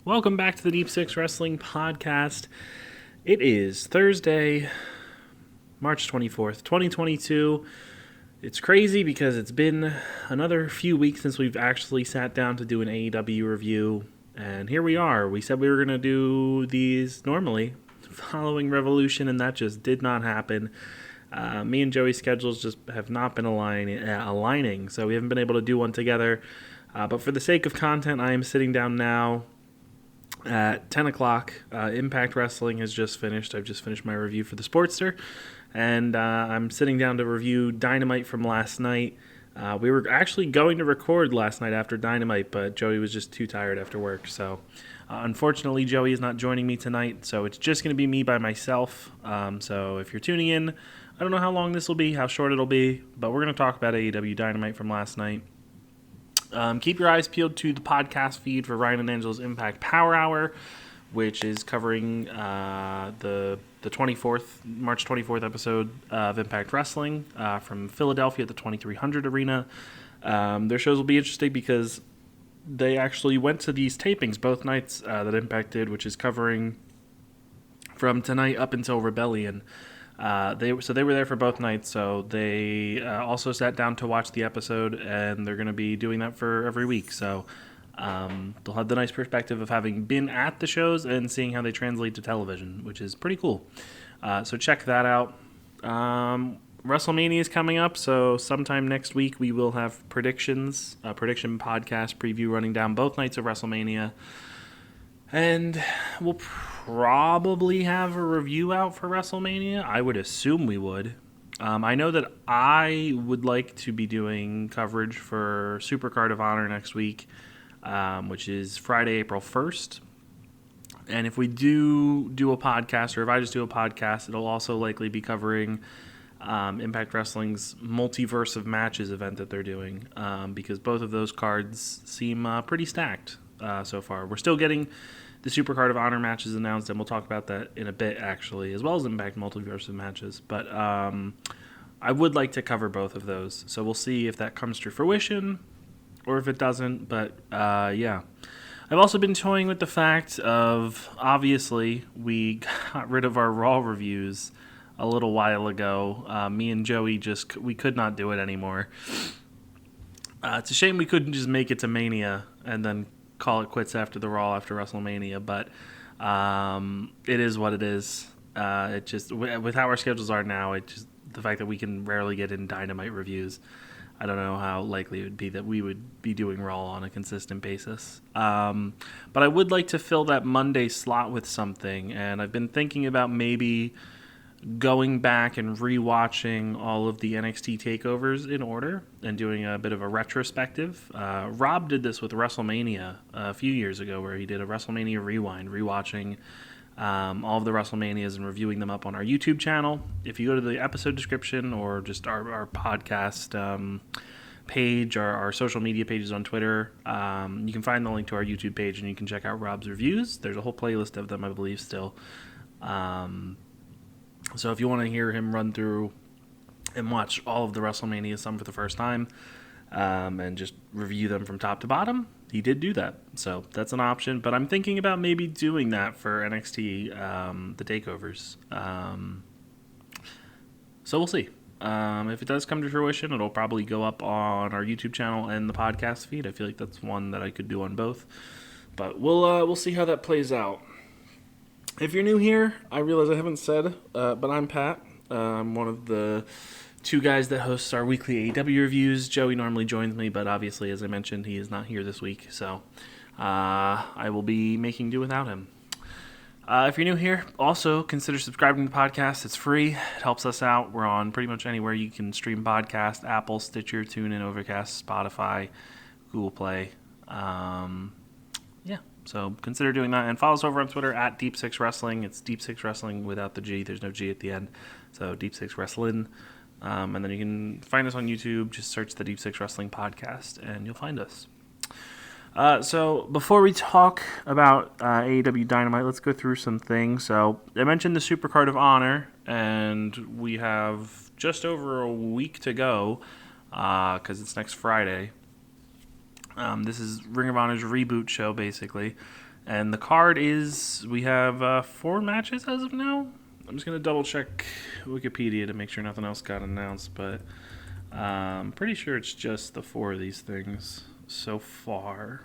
Welcome back to the Deep Six Wrestling Podcast. It is Thursday, March 24th, 2022. It's crazy because it's been another few weeks since we've actually sat down to do an AEW review, and here we are. We said we were going to do these normally following Revolution, and that just did not happen. Me and Joey's schedules just have not been aligning, so we haven't been able to do one together. But for the sake of content, I am sitting down now at 10 o'clock. Impact Wrestling has just finished. I've just finished my review for the Sportster, and I'm sitting down to review Dynamite from last night. We were actually going to record last night after Dynamite, but Joey was just too tired after work. So unfortunately, Joey is not joining me tonight, so it's just going to be me by myself. So if you're tuning in, I don't know how long this will be, how short it'll be, but we're going to talk about AEW Dynamite from last night. Keep your eyes peeled to the podcast feed for Ryan and Angela's Impact Power Hour, which is covering the 24th, March 24th episode of Impact Wrestling from Philadelphia at the 2300 Arena. Their shows will be interesting because they actually went to these tapings both nights that Impact did, which is covering from tonight up until Rebellion. They were there for both nights, so they also sat down to watch the episode, and they're going to be doing that for every week. So they'll have the nice perspective of having been at the shows and seeing how they translate to television, which is pretty cool. So check that out. WrestleMania is coming up, so sometime next week we will have predictions, prediction podcast preview running down both nights of WrestleMania. And we'll probably have a review out for WrestleMania. I would assume we would. I know that I would like to be doing coverage for Supercard of Honor next week, which is Friday, April 1st. And if we do a podcast, or if I just do a podcast, it'll also likely be covering Impact Wrestling's Multiverse of Matches event that they're doing, because both of those cards seem pretty stacked so far. We're still getting the Supercard of Honor matches announced, and we'll talk about that in a bit, actually, as well as Impact Multiverse of Matches. But I would like to cover both of those, so we'll see if that comes to fruition or if it doesn't. But yeah. I've also been toying with the fact of, obviously, we got rid of our Raw reviews a little while ago. Me and Joey we could not do it anymore. It's a shame we couldn't just make it to Mania and then call it quits after the Raw after WrestleMania, but it is what it is. It just, with how our schedules are now, the fact that we can rarely get in Dynamite reviews, I don't know how likely it would be that we would be doing Raw on a consistent basis. But I would like to fill that Monday slot with something, and I've been thinking about maybe going back and rewatching all of the NXT takeovers in order and doing a bit of a retrospective. Rob did this with WrestleMania a few years ago, where he did a WrestleMania Rewind, rewatching all of the WrestleManias and reviewing them up on our YouTube channel. If you go to the episode description or just our podcast page, our social media pages on Twitter, you can find the link to our YouTube page and you can check out Rob's reviews. There's a whole playlist of them, I believe, still. So if you want to hear him run through and watch all of the WrestleMania, some for the first time, and just review them from top to bottom, he did do that. So that's an option. But I'm thinking about maybe doing that for NXT, the takeovers. So we'll see. If it does come to fruition, it'll probably go up on our YouTube channel and the podcast feed. I feel like that's one that I could do on both. But we'll see how that plays out. If you're new here, I realize I haven't said, but I'm Pat. I'm one of the two guys that hosts our weekly AEW reviews. Joey normally joins me, but obviously, as I mentioned, he is not here this week, so I will be making do without him. If you're new here, also consider subscribing to the podcast. It's free. It helps us out. We're on pretty much anywhere you can stream podcasts: Apple, Stitcher, TuneIn, Overcast, Spotify, Google Play. Yeah. So consider doing that, and follow us over on Twitter at Deep Six Wrestling. It's Deep Six Wrestling without the G. There's no G at the end. So Deep Six Wrestling. And then you can find us on YouTube. Just search the Deep Six Wrestling Podcast, and you'll find us. So before we talk about AEW Dynamite, let's go through some things. So I mentioned the Supercard of Honor, and we have just over a week to go because it's next Friday. This is Ring of Honor's reboot show, basically. And the card is, we have 4 matches as of now. I'm just going to double check Wikipedia to make sure nothing else got announced, but I'm pretty sure it's just the 4 of these things so far.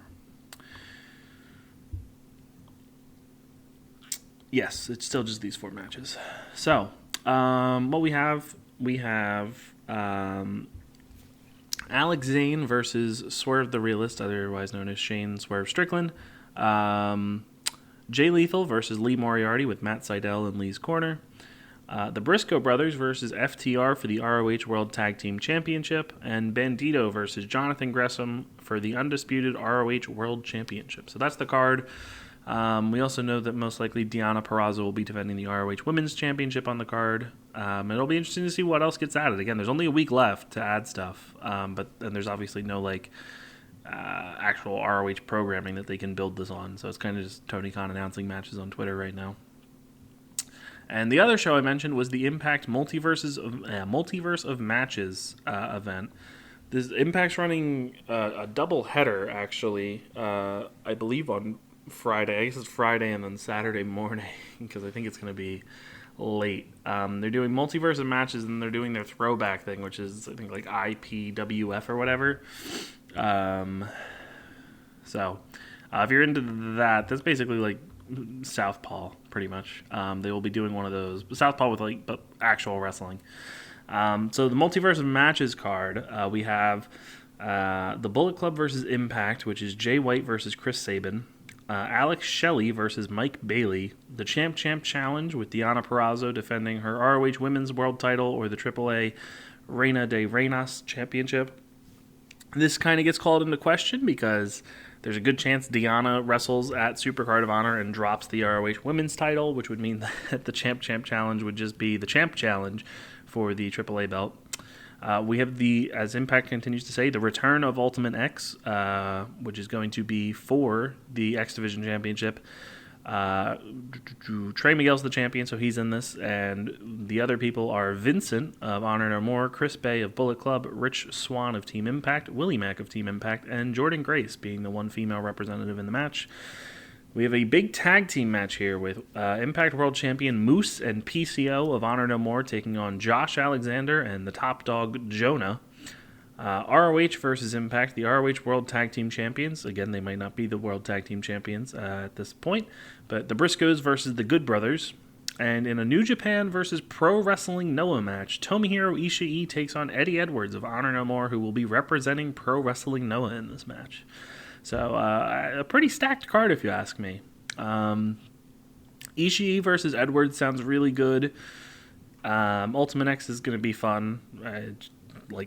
Yes, it's still just these 4 matches. So, what we have Alex Zane versus Swerve the Realist, otherwise known as Shane Swerve Strickland. Jay Lethal versus Lee Moriarty with Matt Sydal in Lee's corner. The Briscoe brothers versus FTR for the ROH World Tag Team Championship. And Bandido versus Jonathan Gresham for the undisputed ROH World Championship. So that's the card. We also know that most likely Deonna Purrazzo will be defending the ROH Women's Championship on the card. It'll be interesting to see what else gets added. Again, there's only a week left to add stuff, but then there's obviously no actual ROH programming that they can build this on. So it's kind of just Tony Khan announcing matches on Twitter right now. And the other show I mentioned was the Impact Multiverse of Matches event. This Impact's running a double header, actually, I believe on Friday. I guess it's Friday and then Saturday morning because I think it's going to be late. They're doing Multiverse of Matches and they're doing their throwback thing, which is I think like IPWF or whatever. So if you're into that, that's basically like Southpaw pretty much. They will be doing one of those Southpaw with but actual wrestling. So the Multiverse of Matches card, we have the Bullet Club versus Impact, which is Jay White versus Chris Sabin. Alex Shelley versus Mike Bayley. The Champ Challenge with Deonna Purrazzo defending her ROH Women's World Title or the AAA Reina de Reinas Championship. This kind of gets called into question because there's a good chance Deonna wrestles at Supercard of Honor and drops the ROH Women's Title, which would mean that the Champ Challenge would just be the Champ Challenge for the AAA belt. We have as Impact continues to say, the return of Ultimate X, which is going to be for the X Division Championship. Trey Miguel's the champion, so he's in this. And the other people are Vincent of Honor No More, Chris Bay of Bullet Club, Rich Swann of Team Impact, Willie Mack of Team Impact, and Jordan Grace being the one female representative in the match. We have a big tag team match here with Impact World Champion Moose and PCO of Honor No More taking on Josh Alexander and the top dog JONAH. ROH versus Impact, the ROH World Tag Team Champions. Again, they might not be the World Tag Team Champions at this point, but the Briscoes versus the Good Brothers. And in a New Japan versus Pro WrestlingNOAH match, Tomohiro Ishii takes on Eddie Edwards of Honor No More, who will be representing Pro WrestlingNOAH in this match. So, a pretty stacked card, if you ask me. Ishii versus Edwards sounds really good. Ultimate X is going to be fun.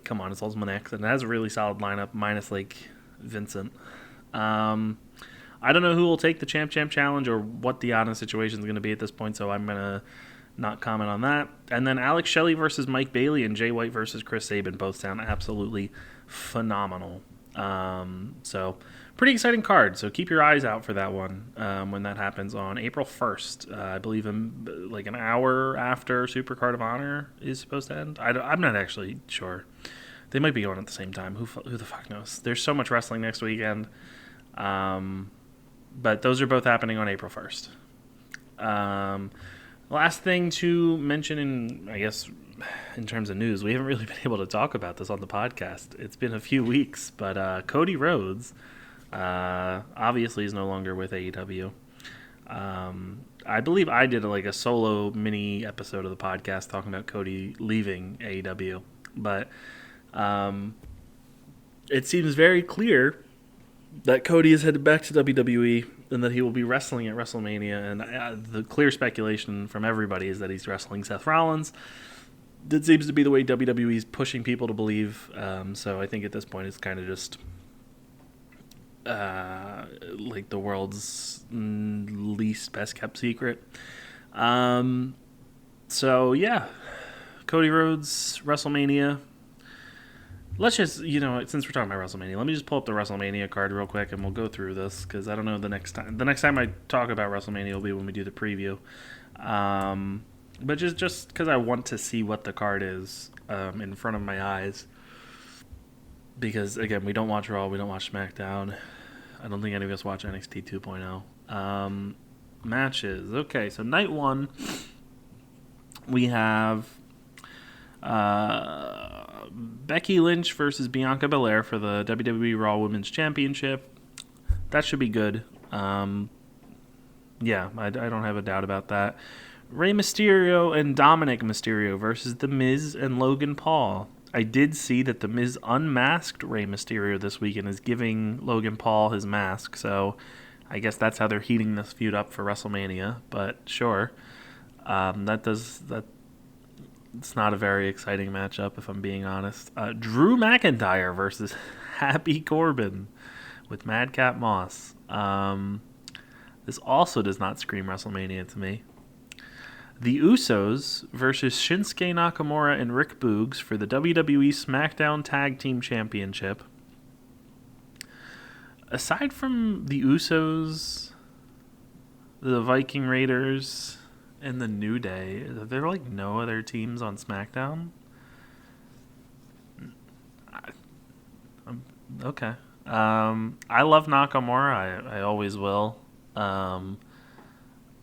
Come on, it's Ultimate X, and it has a really solid lineup, minus, Vincent. I don't know who will take the Champ Challenge or what the honest situation is going to be at this point, so I'm going to not comment on that. And then Alex Shelley versus Mike Bayley and Jay White versus Chris Sabin both sound absolutely phenomenal. So pretty exciting card. So keep your eyes out for that one when that happens on April 1st. I believe an hour after Supercard of Honor is supposed to end. I'm not actually sure. They might be going at the same time. Who the fuck knows? There's so much wrestling next weekend. But those are both happening on April 1st. Last thing to mention in terms of news, we haven't really been able to talk about this on the podcast. It's been a few weeks, but Cody Rhodes obviously is no longer with AEW. I believe I did a solo mini episode of the podcast talking about Cody leaving AEW, but it seems very clear that Cody is headed back to WWE and that he will be wrestling at WrestleMania. And the clear speculation from everybody is that he's wrestling Seth Rollins. That seems to be the way WWE is pushing people to believe. So I think at this point it's kind of just the world's least best kept secret. So yeah, Cody Rhodes, WrestleMania. Let's just, since we're talking about WrestleMania, let me just pull up the WrestleMania card real quick and we'll go through this because I don't know the next time I talk about WrestleMania will be when we do the preview. But just because I want to see what the card is in front of my eyes. Because, again, we don't watch Raw, we don't watch Smackdown. I don't think any of us watch NXT 2.0. Matches. Okay, so night one, we have Becky Lynch versus Bianca Belair for the WWE Raw Women's Championship. That should be good. Yeah, I don't have a doubt about that. Rey Mysterio and Dominic Mysterio versus The Miz and Logan Paul. I did see that The Miz unmasked Rey Mysterio this week and is giving Logan Paul his mask, so I guess that's how they're heating this feud up for WrestleMania, but sure. It's not a very exciting matchup, if I'm being honest. Drew McIntyre versus Happy Corbin with Madcap Moss. This also does not scream WrestleMania to me. The Usos versus Shinsuke Nakamura and Rick Boogs for the WWE SmackDown Tag Team Championship. Aside from the Usos, the Viking Raiders, and the New Day, are there like no other teams on SmackDown? Okay. I love Nakamura. I always will.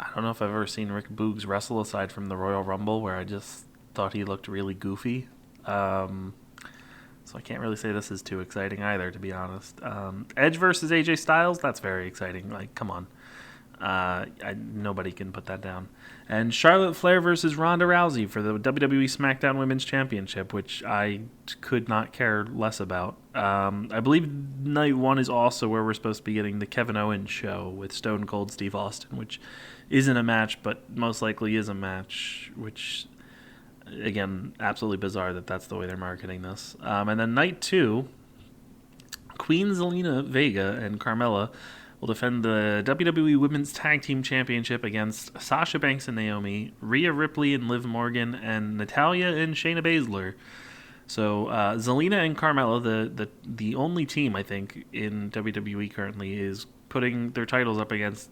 I don't know if I've ever seen Rick Boogs wrestle aside from the Royal Rumble, where I just thought he looked really goofy. So I can't really say this is too exciting either, to be honest. Edge versus AJ Styles, that's very exciting. Like, come on. Nobody can put that down. And Charlotte Flair versus Ronda Rousey for the WWE SmackDown Women's Championship, which I could not care less about. I believe night one is also where we're supposed to be getting the Kevin Owens show with Stone Cold Steve Austin, which isn't a match, but most likely is a match, which, again, absolutely bizarre that that's the way they're marketing this. And then night two, Queen Zelina Vega and Carmella will defend the WWE Women's Tag Team Championship against Sasha Banks and Naomi, Rhea Ripley and Liv Morgan, and Natalya and Shayna Baszler. So Zelina and Carmella, the only team, I think, in WWE currently, is putting their titles up against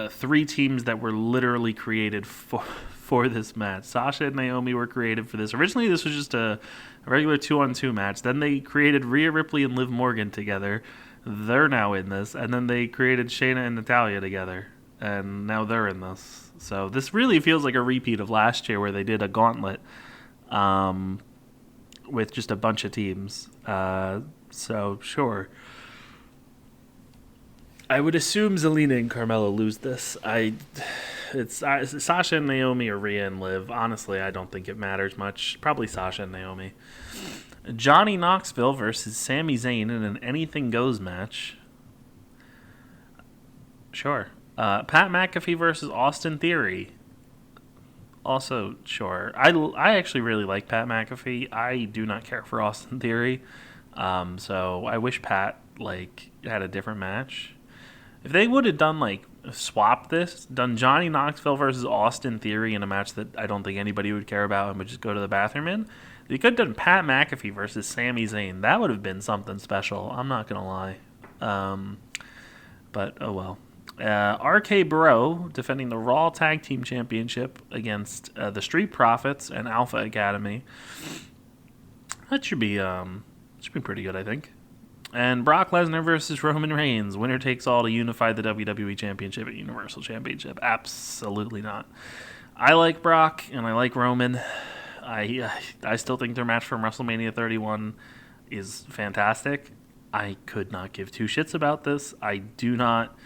three teams that were literally created for this match. Sasha and Naomi were created for this. Originally, this was just a regular 2-on-2 match. Then they created Rhea Ripley and Liv Morgan together. They're now in this, and then they created Shayna and Natalya together, and now they're in this. So this really feels like a repeat of last year where they did a gauntlet with just a bunch of teams. So, sure. I would assume Zelina and Carmella lose this. It's Sasha and Naomi or Rhea and Liv. Honestly, I don't think it matters much. Probably Sasha and Naomi. Johnny Knoxville versus Sami Zayn in an Anything Goes match. Sure. Pat McAfee versus Austin Theory. Also, sure. I actually really like Pat McAfee. I do not care for Austin Theory. So I wish Pat had a different match. If they would have done swapped this, done Johnny Knoxville versus Austin Theory in a match that I don't think anybody would care about and would just go to the bathroom in, you could have done Pat McAfee versus Sami Zayn. That would have been something special. I'm not going to lie. But, oh well. RK Bro defending the Raw Tag Team Championship against the Street Profits and Alpha Academy. That should be pretty good, I think. And Brock Lesnar versus Roman Reigns. Winner takes all to unify the WWE Championship and Universal Championship. Absolutely not. I like Brock and I like Roman. I still think their match from WrestleMania 31 is fantastic. I could not give two shits about this. I do not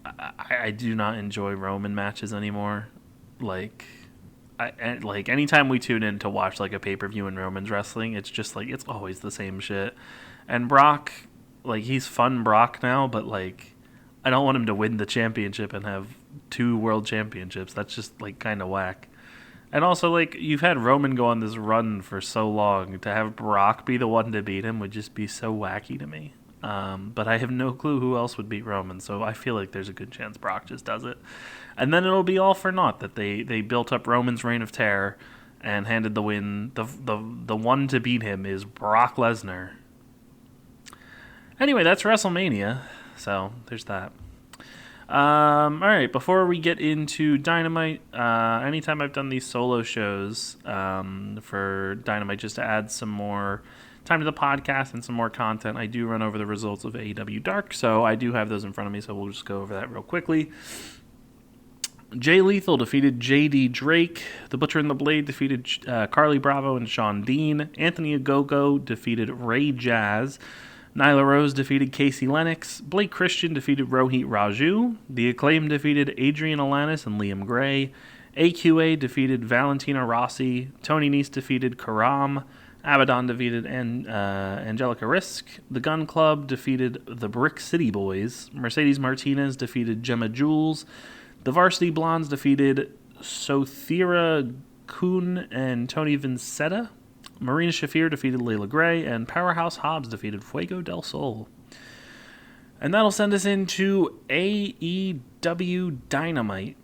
enjoy Roman matches anymore. Anytime we tune in to watch a pay-per-view in Roman's wrestling, it's just it's always the same shit. And Brock, he's fun Brock now, but I don't want him to win the championship and have 2 world championships. That's just kind of whack. And also, you've had Roman go on this run for so long. To have Brock be the one to beat him would just be so wacky to me. But I have no clue who else would beat Roman, so I feel like there's a good chance Brock just does it. And then it'll be all for naught that they built up Roman's reign of terror and handed the win. The one to beat him is Brock Lesnar. Anyway, that's WrestleMania, so there's that. All right, before we get into Dynamite, anytime I've done these solo shows for Dynamite, just to add some more time to the podcast and some more content, I do run over the results of AEW Dark, so I do have those in front of me, so we'll just go over that real quickly. Jay Lethal defeated JD Drake. The Butcher and the Blade defeated Carly Bravo and Sean Dean. Anthony Ogogo defeated Ray Jazz. Nyla Rose defeated Casey Lennox. Blake Christian defeated Rohit Raju. The Acclaim defeated Adrian Alanis and Liam Gray. AQA defeated Valentina Rossi. Tony Nese defeated Karam. Abaddon defeated Angelica Risk. The Gun Club defeated the Brick City Boys. Mercedes Martinez defeated Gemma Jules. The Varsity Blondes defeated Sothira Kuhn and Tony Vincetta. Marina Shafir defeated Layla Gray, and Powerhouse Hobbs defeated Fuego del Sol. And that'll send us into AEW Dynamite.